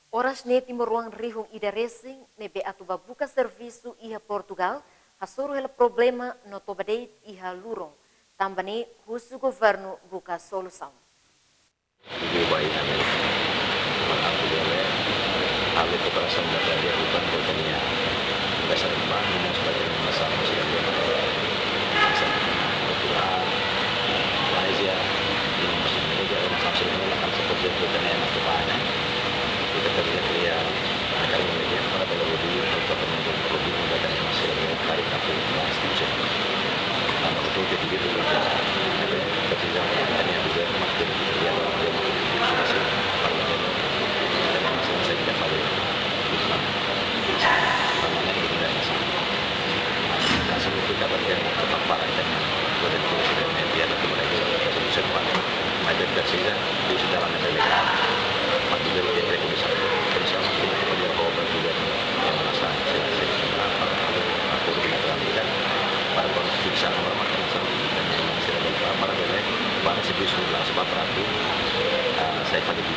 Oras ne timuruang rihung ida racing nebe atuba buka servisu iha Portugal hasuru hela problema no tobadeit iha lurong. Tambane husu governo buka solução. Hal itu perasaan dapat dia bukan bukannya dasar rumah yang sebagai masalah masih ada Portugal, Malaysia, ini musim ini dia orang sampai melakukan seperti itu dan yang itu banyak kita terlihat dia akan memilih para pelabur atau penonton pelabur dan yang masih ada tarik tapi masih nama itu jadi gitu ketika yang juga makin dia makin masih saya tidak tahu namanya di Indonesia langsung kita bagian tetap parah dan boleh sudah media atau mereka sudah sempat ada sehingga di dalam negara masih dari dia bisa bersama dengan dia bawa juga yang merasa aku tidak terangkan para konflik sama makan sama dan yang masih ada para bela para sibuk sudah sebab ratu saya pada di